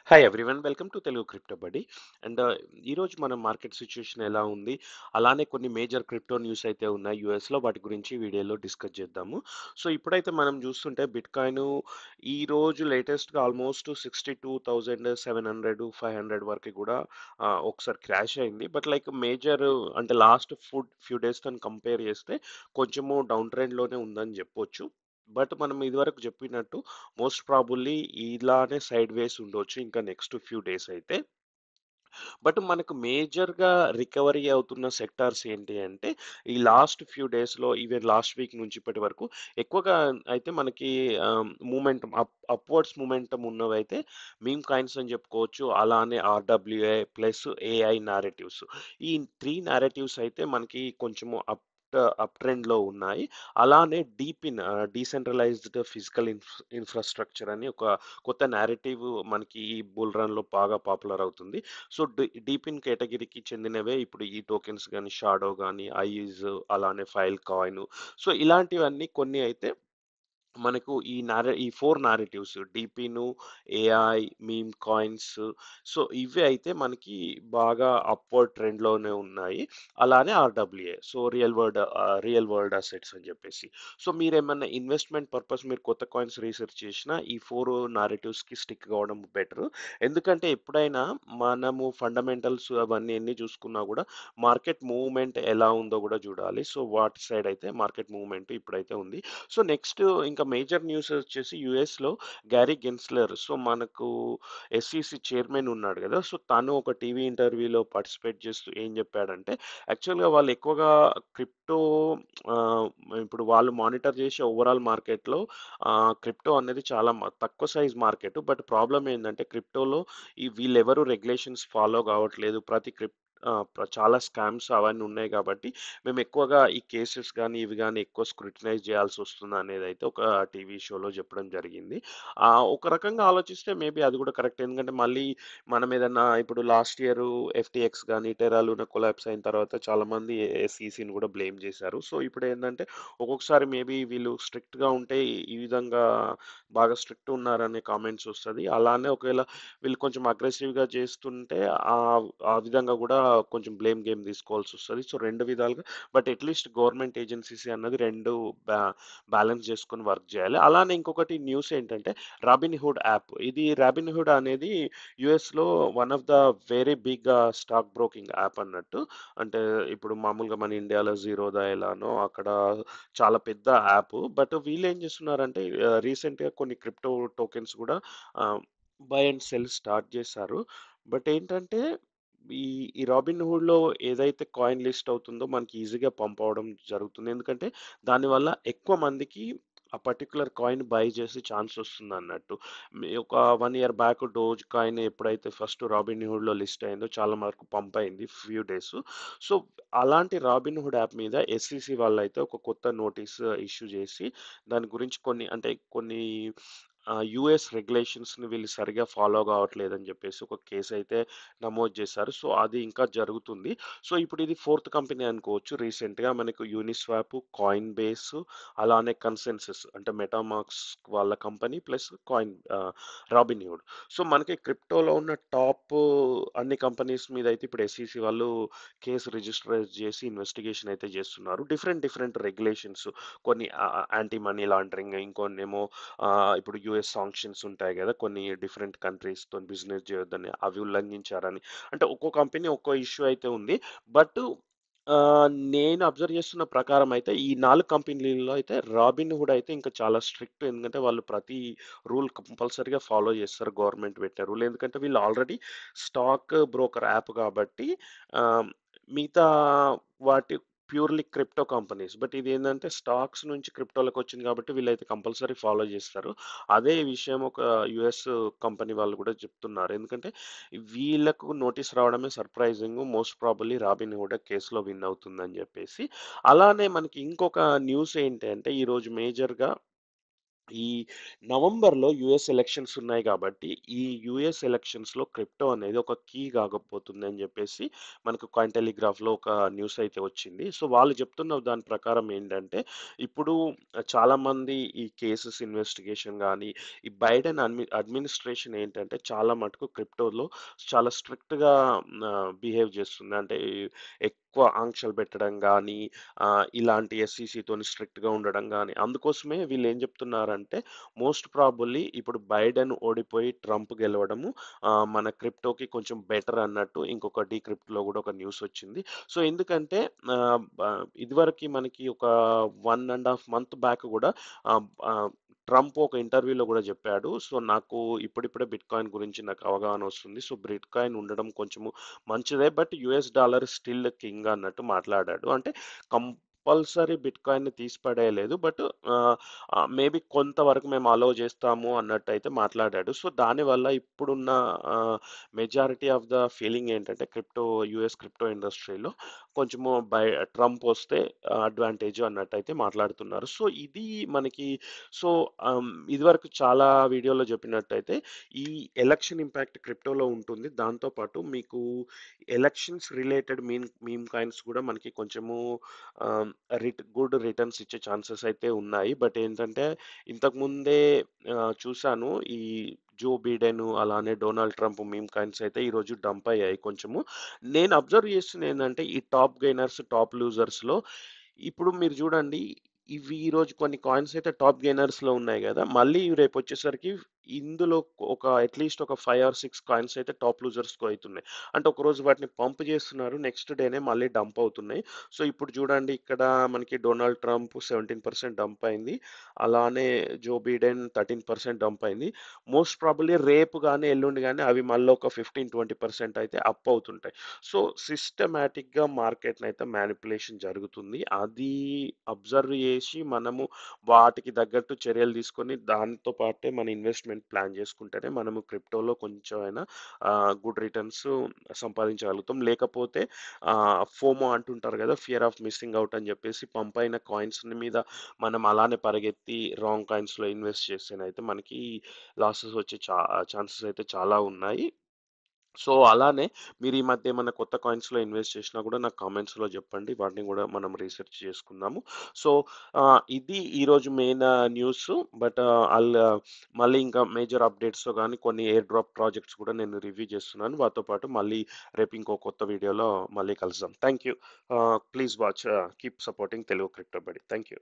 Hi everyone welcome to Telugu crypto బడి and ఈరోజు మన మార్కెట్ సిచ్యుయేషన్ ఎలా ఉంది అలానే కొన్ని మేజర్ క్రిప్టో న్యూస్ అయితే ఉన్నాయి యూఎస్లో వాటి గురించి వీడియోలో డిస్కస్ చేద్దాము. సో ఇప్పుడైతే మనం చూస్తుంటే బిట్ కాయిన్ ఈ రోజు లేటెస్ట్గా ఆల్మోస్ట్ 62,700 వరకు కూడా ఒకసారి క్రాష్ అయింది. బట్ లైక్ మేజర్ అంటే లాస్ట్ ఫ్యూ డేస్ తో కంపేర్ చేస్తే కొంచెము డౌన్ ట్రెండ్లోనే ఉందని చెప్పొచ్చు. బట్ మనం ఇదివరకు చెప్పినట్టు మోస్ట్ ప్రాబుల్లీ ఇలానే సైడ్ వేస్ ఉండొచ్చు ఇంకా నెక్స్ట్ ఫ్యూ డేస్ అయితే. బట్ మనకు మేజర్గా రికవరీ అవుతున్న సెక్టార్స్ ఏంటి అంటే ఈ లాస్ట్ ఫ్యూ డేస్లో ఈవెన్ లాస్ట్ వీక్ నుంచి ఇప్పటి వరకు ఎక్కువగా అయితే మనకి మూమెంటం అప్వర్డ్స్ మూమెంటం ఉన్నవైతే మీమ్ కాయిన్స్ అని చెప్పుకోవచ్చు. అలానే ఆర్డబ్ల్యూఏ ప్లస్ ఏఐ నారేటివ్స్, ఈ త్రీ నారేటివ్స్ అయితే మనకి కొంచెము అప్ ట్రెండ్లో ఉన్నాయి. అలానే డీసెంట్రలైజ్డ్ ఫిజికల్ ఇన్ఫ్రాస్ట్రక్చర్ అని ఒక కొత్త నేరేటివ్ మనకి ఈ బుల్ రన్లో బాగా పాపులర్ అవుతుంది. సో డీప్ ఇన్ కేటగిరీకి చెందినవే ఇప్పుడు ఈ టోకెన్స్ కానీ షాడో కానీ ఐజ్ అలానే ఫైల్ కాయిన్. సో ఇలాంటివన్నీ కొన్ని అయితే మనకు ఈ four narratives DePIN, AI, meme coins, so ఇవి అయితే మనకి బాగా అప్వర్డ్ ట్రెండ్లోనే ఉన్నాయి. అలానే RWA, so real world assets అని చెప్పేసి. సో మీరేమన్నా ఇన్వెస్ట్మెంట్ పర్పస్ మీరు కొత్త కాయిన్స్ రీసెర్చ్ చేసినా ఈ ఫోర్ నారేటివ్స్కి స్టిక్ కావడం బెటర్. ఎందుకంటే ఎప్పుడైనా మనము ఫండమెంటల్స్ అవన్నీ ఎన్ని చూసుకున్నా కూడా మార్కెట్ మూవ్మెంట్ ఎలా ఉందో కూడా చూడాలి. సో వాటి సైడ్ అయితే మార్కెట్ మూవ్మెంట్ ఇప్పుడైతే ఉంది. సో నెక్స్ట్ ఇంకా మేజర్ న్యూస్ వచ్చేసి యుఎస్లో గ్యారీ గెన్స్లర్, సో మనకు ఎస్ఈసి చైర్మన్ ఉన్నాడు కదా, సో తను ఒక టీవీ ఇంటర్వ్యూలో పార్టిసిపేట్ చేస్తూ ఏం చెప్పాడంటే యాక్చువల్గా వాళ్ళు ఎక్కువగా క్రిప్టో, ఇప్పుడు వాళ్ళు మానిటర్ చేసే ఓవరాల్ మార్కెట్లో క్రిప్టో అనేది చాలా తక్కువ సైజ్ మార్కెట్. బట్ ప్రాబ్లం ఏంటంటే క్రిప్టోలో ఈ వీళ్ళెవరు రెగ్యులేషన్స్ ఫాలో కావట్లేదు. చాలా స్కామ్స్ అవన్నీ ఉన్నాయి కాబట్టి మేము ఎక్కువగా ఈ కేసెస్ కానీ ఇవి కానీ ఎక్కువ స్క్రూటినైజ్ చేయాల్సి వస్తుంది అనేది అయితే ఒక టీవీ షోలో చెప్పడం జరిగింది. ఒక రకంగా ఆలోచిస్తే మేబీ అది కూడా కరెక్ట్. ఎందుకంటే మళ్ళీ మనం ఏదన్నా ఇప్పుడు లాస్ట్ ఇయర్ ఎఫ్టీఎక్స్ కానీ టెరాలూనా కొలాప్స్ అయిన తర్వాత చాలామంది ఎస్ఈసిని కూడా బ్లేమ్ చేశారు. సో ఇప్పుడు ఏంటంటే ఒక్కొక్కసారి మేబీ వీళ్ళు స్ట్రిక్ట్గా ఉంటే ఈ విధంగా బాగా స్ట్రిక్ట్ ఉన్నారనే కామెంట్స్ వస్తుంది. అలానే ఒకవేళ వీళ్ళు కొంచెం అగ్రెసివ్గా చేస్తుంటే ఆ ఆ విధంగా కూడా కొంచెం బ్లేమ్ గేమ్ తీసుకోవాల్సి వస్తుంది. సో రెండు విధాలుగా బట్ అట్లీస్ట్ గవర్నమెంట్ ఏజెన్సీస్ అన్నది రెండు బ్యాలెన్స్ చేసుకొని వర్క్ చేయాలి. అలానే ఇంకొకటి న్యూస్ ఏంటంటే రాబిన్హుడ్ యాప్, ఇది రాబిన్హుడ్ అనేది యుఎస్లో one of the very big stock broking app అన్నట్టు. అంటే ఇప్పుడు మామూలుగా మన ఇండియాలో జీరోదా ఎలానో అక్కడ చాలా పెద్ద యాప్. బట్ వీళ్ళు ఏం చేస్తున్నారంటే రీసెంట్గా కొన్ని క్రిప్టో టోకెన్స్ కూడా బై అండ్ సెల్ స్టార్ట్ చేశారు. బట్ ఏంటంటే ఈ ఈ రాబిన్‌హుడ్‌లో ఏదైతే కాయిన్ లిస్ట్ అవుతుందో మనకి ఈజీగా పంప్ అవ్వడం జరుగుతుంది. ఎందుకంటే దానివల్ల ఎక్కువ మందికి ఆ పర్టిక్యులర్ కాయిన్ బై చేసే ఛాన్స్ వస్తుందన్నట్టు. ఒక 1 ఇయర్ బ్యాక్ డోజ్ కాయిన్ ఎప్పుడైతే ఫస్ట్ రాబిన్‌హుడ్‌లో లిస్ట్ అయిందో చాలా వరకు పంప్ అయింది ఫ్యూ డేస్. సో అలాంటి రాబిన్‌హుడ్ యాప్ మీద ఎస్‌ఈసీ వాళ్ళైతే ఒక కొత్త నోటీస్ ఇష్యూ చేసి దాని గురించి కొన్ని యూఎస్ రెగ్యులేషన్స్‌ని వీళ్ళు సరిగ్గా ఫాలో కావట్లేదని చెప్పేసి ఒక కేస్ అయితే నమోదు చేశారు. సో అది ఇంకా జరుగుతుంది. సో ఇప్పుడు ఇది ఫోర్త్ కంపెనీ అనుకోవచ్చు. రీసెంట్‌గా మనకు యూనిస్వాప్, కాయిన్ బేస్ అలానే కన్సెన్సస్ అంటే మెటామార్క్స్ వాళ్ళ కంపెనీ ప్లస్ రాబిన్‌హుడ్. సో మనకి క్రిప్టోలో ఉన్న టాప్ అన్ని కంపెనీస్ మీద అయితే ఇప్పుడు ఎస్ఈసీ వాళ్ళు కేసు రిజిస్టర్ చేసి ఇన్వెస్టిగేషన్ అయితే చేస్తున్నారు. డిఫరెంట్ డిఫరెంట్ రెగ్యులేషన్స్, కొన్ని యాంటీ మనీ లాండరింగ్, ఇంకొన్నేమో ఇప్పుడు యూఎస్ సాంక్షన్స్ ఉంటాయి కదా, కొన్ని డిఫరెంట్ కంట్రీస్తో బిజినెస్ చేయొద్దని అవి ఉల్లంఘించారని. అంటే ఒక్కో కంపెనీ ఒక్కో ఇష్యూ అయితే ఉంది. బట్ నేను అబ్జర్వ్ చేస్తున్న ప్రకారం అయితే ఈ 4 కంపెనీలలో అయితే రాబిన్‌హుడ్ అయితే ఇంకా చాలా స్ట్రిక్ట్. ఎందుకంటే వాళ్ళు ప్రతి రూల్ కంపల్సరీగా ఫాలో చేస్తారు, గవర్నమెంట్ పెట్టే రూల్. ఎందుకంటే వీళ్ళు ఆల్రెడీ స్టాక్ బ్రోకర్ యాప్ కాబట్టి ఆహ్, మిగతా వాటి ప్యూర్‌లీ క్రిప్టో కంపెనీస్. బట్ ఇదేందంటే స్టాక్స్ నుంచి క్రిప్టోలోకి వచ్చింది కాబట్టి వీళ్ళైతే కంపల్సరీ ఫాలో చేస్తారు. అదే విషయం ఒక యూఎస్ కంపెనీ వాళ్ళు కూడా చెప్తున్నారు. ఎందుకంటే వీళ్ళకు నోటీస్ రావడమే సర్ప్రైజింగ్. మోస్ట్ ప్రాబబ్లీ రాబిన్‌హుడ్ కేస్‌లో విన్ అవుతుందని చెప్పేసి. అలానే మనకి ఇంకొక న్యూస్ ఏంటి అంటే ఈరోజు మేజర్‌గా ఈ నవంబర్‌లో యూఎస్ ఎలక్షన్స్ ఉన్నాయి కాబట్టి, ఈ యూఎస్ ఎలక్షన్స్‌లో క్రిప్టో అనేది ఒక కీ కాకపోతుంది అని చెప్పేసి మనకు కాయిన్ టెలిగ్రాఫ్‌లో ఒక న్యూస్ అయితే వచ్చింది. సో, వాళ్ళు చెప్తున్న దాని ప్రకారం ఏంటంటే, ఇప్పుడు చాలామంది ఈ కేసెస్ ఇన్వెస్టిగేషన్ గానీ, ఈ బైడెన్ అడ్మినిస్ట్రేషన్ ఏంటంటే చాలా మటుకు క్రిప్టోలో చాలా స్ట్రిక్ట్‌గా బిహేవ్ చేస్తుంది. అంటే ఎక్కువ ఆంక్షలు పెట్టడం గానీ, ఇలాంటి ఎస్‌ఈసీతోని స్ట్రిక్ట్‌గా ఉండడం గానీ, అందుకోసమే వీళ్ళేం చెప్తున్నారంటే, మోస్ట్ ప్రాబబుల్లీ ఇప్పుడు బైడెన్ ఓడిపోయి ట్రంప్ గెలవడము మన క్రిప్టోకి కొంచెం బెటర్ అన్నట్టు ఇంకొక డీక్రిప్ట్‌లో గూడా ఒక న్యూస్ వచ్చింది. సో, ఎందుకంటే ఇదివరకి మనకి ఒక 1 ½ మంత్ బ్యాక్ గూడా ఆహ్, ఆహ్, ట్రంప్ ఒక ఇంటర్వ్యూలో గూడా జెప్పాడు. సో, నాకు ఇప్పుడిప్పుడే బిట్‌కాయిన్ గురించి నాకు అవగాహన వస్తుంది. సో, బిట్‌కాయిన్ ఉండడం కొంచెము మంచిదే. But US dollar still king అన్నట్టు మాట్లాడాడు. అంటే కంపల్సరీ బిట్‌కాయిన్‌ని తీసి పడేయలేదు. బట్ మేబీ కొంతవరకు మేము అలౌ చేస్తాము అన్నట్టయితే మాట్లాడాడు. సో, దానివల్ల ఇప్పుడున్న మెజారిటీ ఆఫ్ ద ఫీలింగ్ ఏంటంటే యూఎస్ క్రిప్టో ఇండస్ట్రీలో కొంచెము ట్రంప్ వస్తే అడ్వాంటేజ్ అన్నట్టయితే మాట్లాడుతున్నారు. సో, ఇది మనకి సో, ఇదివరకు చాలా వీడియోలో చెప్పినట్టయితే ఈ ఎలక్షన్ ఇంపాక్ట్ క్రిప్టోలో ఉంటుంది. దాంతో పాటు మీకు ఎలక్షన్స్ రిలేటెడ్ మీమ్ కాయిన్స్ కూడా మనకి కొంచెము ఆహ్, గుడ్ రిటర్న్స్ ఇచ్చే ఛాన్సెస్ అయితే ఉన్నాయి. బట్ ఏంటంటే ఇంతకుముందే చూసాను ఈ జో బిడెన్ అలానే డొనాల్డ్ ట్రంప్ మీమ్ కాయిన్స్ అయితే ఈరోజు డంప్ అయ్యాయి కొంచెము. నేను అబ్జర్వ్ చేస్తుంది ఏంటంటే ఈ టాప్ గెయినర్స్, టాప్ లూజర్స్‌లో ఇప్పుడు మీరు చూడండి ఇవి ఈరోజు కొన్ని కాయిన్స్ అయితే టాప్ గెయినర్స్‌లో ఉన్నాయి గదా! మళ్ళీ రేపొచ్చేసరికి ఇందులో ఒక అట్‌లీస్ట్ ఒక 5 ఆర్ 6 కాయిన్స్ అయితే టాప్ లూజర్స్‌కో అయితున్నాయి. అంటే ఒకరోజు వాటిని పంప్ చేస్తున్నారు. నెక్స్ట్ డేనే మళ్ళీ డంప్ అవుతున్నాయి. సో, ఇప్పుడు చూడండి ఇక్కడ మనకి డొనాల్డ్ ట్రంప్ 17% డంప్ అయింది. అలానే జో బిడెన్ 13% డంప్ అయింది. మోస్ట్ ప్రాబబ్లీ రేపు గాని, ఎల్లుండి గాని అవి మళ్ళీ ఒక 15, 20% అయితే అప్ అవుతుంటాయి. సో, సిస్టమాటిక్‌గా మార్కెట్‌నయితే మ్యానిప్యులేషన్ జరుగుతుంది. అది అబ్జర్వ్ చేసి మనము వాటికి తగ్గట్టు చర్యలు తీసుకొని దాంతో పాటే మన ఇన్వెస్ట్‌మెంట్ ప్లాన్ చేసుకుంటేనే మనము క్రిప్టోలో కొంచెం అయినా గుడ్ రిటర్న్స్ సంపాదించగలుగుతాం. లేకపోతే ఫోమో అంటుంటారు కదా! ఫియర్ ఆఫ్ మిస్సింగ్ ఔట్ అని చెప్పేసి పంప్ అయిన కాయిన్స్ మీద మనం అలానే పరిగెత్తి రాంగ్ కాయిన్స్‌లో ఇన్వెస్ట్ చేస్తేనైతే మనకి లాసెస్ వచ్చే ఛాన్సెస్ అయితే చాలా ఉన్నాయి. సో, అలానే మీరు ఈ మధ్య ఏమన్నా కొత్త కాయిన్స్‌లో ఇన్వెస్ట్ చేసినా కూడా నాకు కామెంట్స్‌లో చెప్పండి. వాటిని కూడా మనం రీసెర్చ్ చేసుకుందాము. సో, ఇది ఈరోజు మెయిన్ న్యూస్. బట్ మళ్ళీ ఇంకా మేజర్ అప్డేట్స్‌తో గాని కొన్ని ఎయిర్ డ్రాప్ ప్రాజెక్ట్స్ కూడా నేను రివ్యూ చేస్తున్నాను. వాటితో పాటు మళ్ళీ రేపు ఇంకో కొత్త వీడియోలో మళ్ళీ కలుద్దాం. Thank you. Please watch keep supporting Telugu crypto buddy. Thank you.